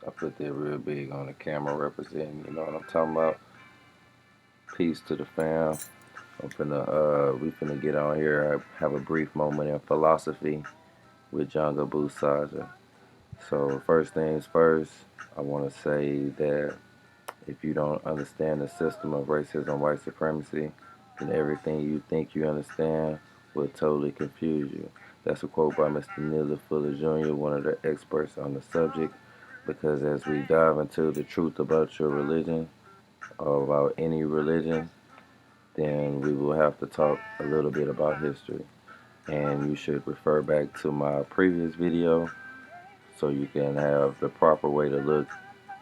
I put that real big on the camera representing, you know what I'm talking about? Peace to the fam. We finna get on here, have a brief moment in philosophy with Jungle Saja. So first things first, I want to say that if you don't understand the system of racism, white supremacy, then everything you think you understand will totally confuse you. That's a quote by Mr. Neely Fuller Jr., one of the experts on the subject. Because as we dive into the truth about your religion, or about any religion, then we will have to talk a little bit about history. And you should refer back to my previous video so you can have the proper way to look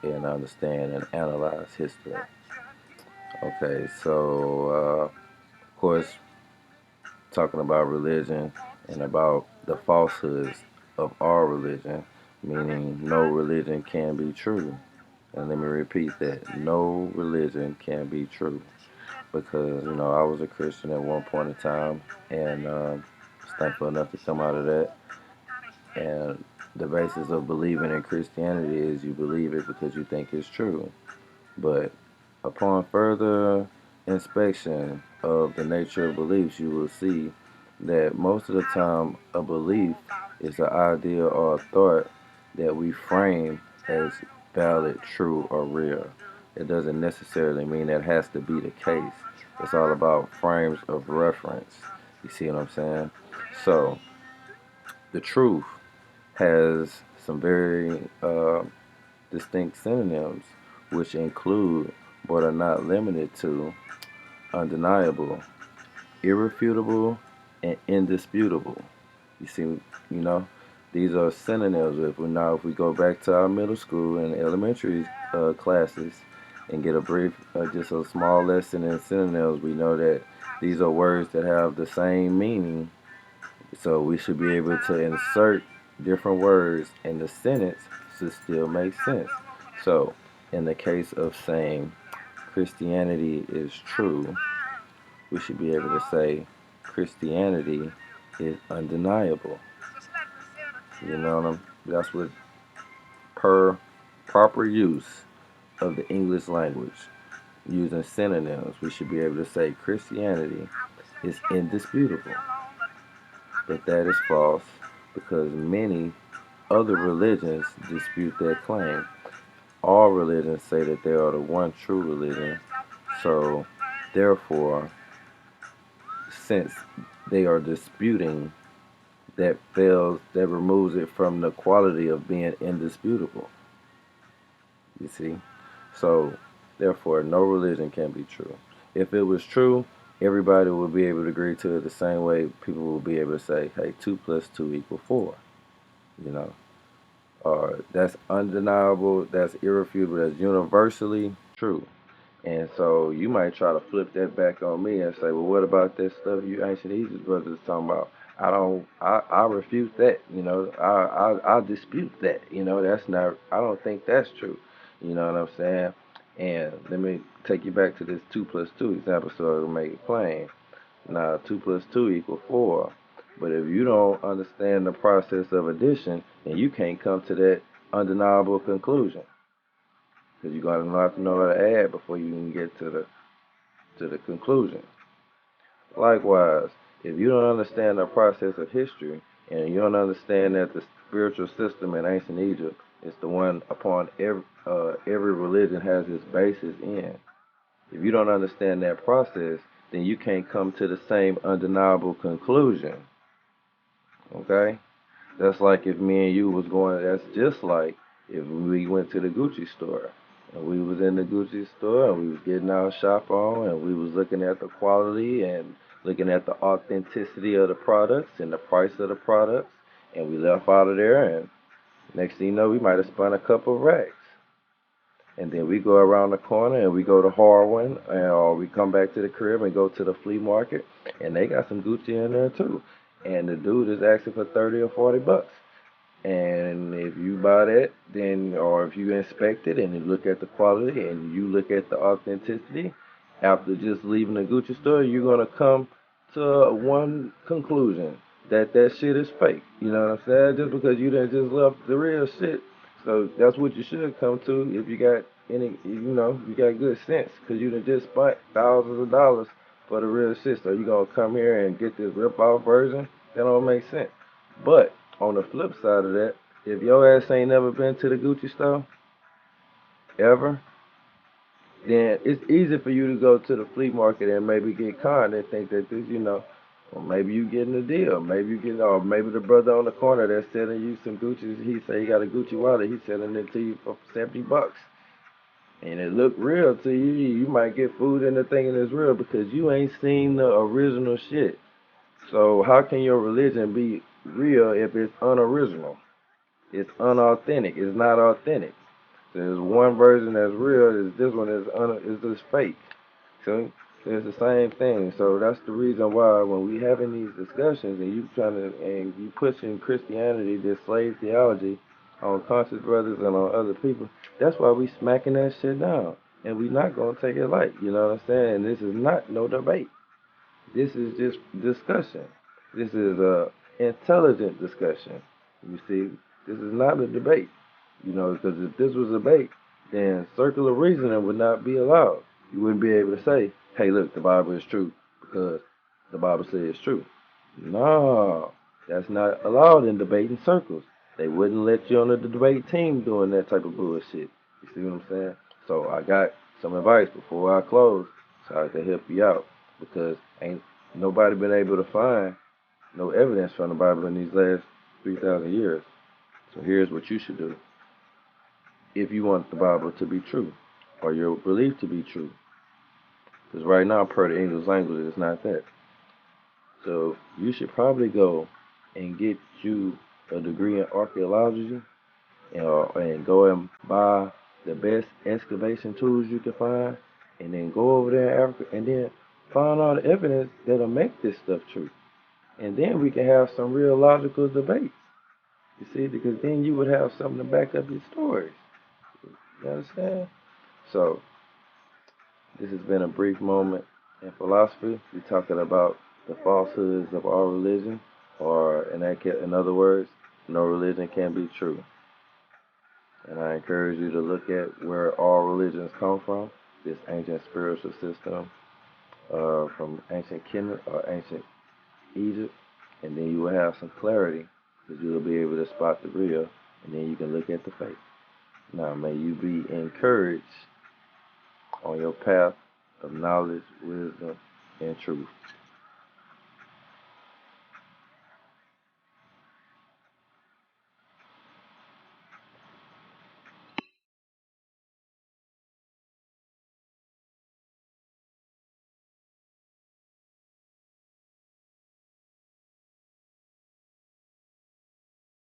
and understand and analyze history. Okay, so of course, talking about religion and about the falsehoods of our religion, meaning no religion can be true. And let me repeat that, no religion can be true. Because, you know, I was a Christian at one point in time and was thankful enough to come out of that. And the basis of believing in Christianity is you believe it because you think it's true. But upon further inspection of the nature of beliefs, you will see that most of the time a belief is an idea or a thought that we frame as valid, true, or real. It doesn't necessarily mean that has to be the case. It's all about frames of reference. You see what I'm saying? So, the truth has some very distinct synonyms, which include, but are not limited to, undeniable, irrefutable, and indisputable. You see, these are synonyms. If we go back to our middle school and elementary classes and get a brief, just a small lesson in synonyms, we know that these are words that have the same meaning. So we should be able to insert different words in the sentence to still make sense. So, in the case of saying Christianity is true, we should be able to say Christianity is undeniable. You know what I'm? That's what per proper use of the English language, using synonyms, we should be able to say Christianity is indisputable. But that is false because many other religions dispute that claim. All religions say that they are the one true religion. So, therefore, since they are disputing, that removes it from the quality of being indisputable. You see? So, therefore, no religion can be true. If it was true, everybody would be able to agree to it the same way people will be able to say, hey, 2 plus 2 equals 4. You know? That's undeniable, that's irrefutable, that's universally true. And so you might try to flip that back on me and say, well, what about that stuff you ancient Egypt brothers talking about? I refute that, I dispute that, that's not, I don't think that's true. You know what I'm saying? And let me take you back to this 2 plus 2 example so I can make it plain. Now, 2 plus 2 equals 4. But if you don't understand the process of addition, then you can't come to that undeniable conclusion. Because you're going to have to know how to add before you can get to the conclusion. Likewise, if you don't understand the process of history and you don't understand that the spiritual system in ancient Egypt is the one upon every religion has its basis in, if you don't understand that process, then you can't come to the same undeniable conclusion. Okay? That's like if me and you was going, that's just like if we went to the Gucci store. And we was in the Gucci store and we was getting our shop on and we was looking at the quality and looking at the authenticity of the products and the price of the products. And we left out of there and next thing you know, we might have spent a couple of racks. And then we go around the corner and we go to Harwin, or we come back to the crib and go to the flea market, and they got some Gucci in there too. And the dude is asking for 30 or 40 bucks. And if you buy that, then, or if you inspect it and you look at the quality and you look at the authenticity, after just leaving the Gucci store, you're gonna come to one conclusion that that shit is fake. You know what I'm saying? Just because you didn't just love the real shit So that's what you should come to if you got any, you got good sense, because you done just spent thousands of dollars for the real shit. So you gonna come here and get this rip-off version? That don't make sense. But on the flip side of that, if your ass ain't never been to the Gucci store ever, then it's easy for you to go to the flea market and maybe get conned and think that this, or maybe you getting a deal. Maybe you get, or maybe the brother on the corner that's selling you some Gucci, he say he got a Gucci wallet, he's selling it to you for $70, and it look real to you. You might get food into thinking it's real because you ain't seen the original shit. So how can your religion be real if it's unoriginal? It's unauthentic. It's not authentic. There's one version that's real. Is this one is just fake. So it's the same thing. So that's the reason why when we having these discussions and you pushing Christianity, this slave theology on conscious brothers and on other people, that's why we smacking that shit down. And we not gonna take it light. You know what I'm saying? This is not no debate. This is just discussion. This is a intelligent discussion. You see, this is not a debate. Because if this was a debate, then circular reasoning would not be allowed. You wouldn't be able to say, "Hey, look, the Bible is true because the Bible says it's true." No, that's not allowed in debating circles. They wouldn't let you on the debate team doing that type of bullshit. You see what I'm saying? So I got some advice before I close, so I can help you out, because ain't nobody been able to find no evidence from the Bible in these last 3,000 years. So here's what you should do if you want the Bible to be true or your belief to be true. Because right now, per the English language, it's not that. So you should probably go and get you a degree in archaeology, and go and buy the best excavation tools you can find, and then go over there in Africa and then find all the evidence that'll make this stuff true. And then we can have some real logical debates. You see, because then you would have something to back up your stories. You understand? So this has been a brief moment in philosophy. We're talking about the falsehoods of our religion, or in other words, no religion can be true. And I encourage you to look at where all religions come from, this ancient spiritual system from ancient Kemet or ancient Egypt, and then you will have some clarity because you will be able to spot the real, and then you can look at the fake. Now, may you be encouraged on your path of knowledge, wisdom, and truth.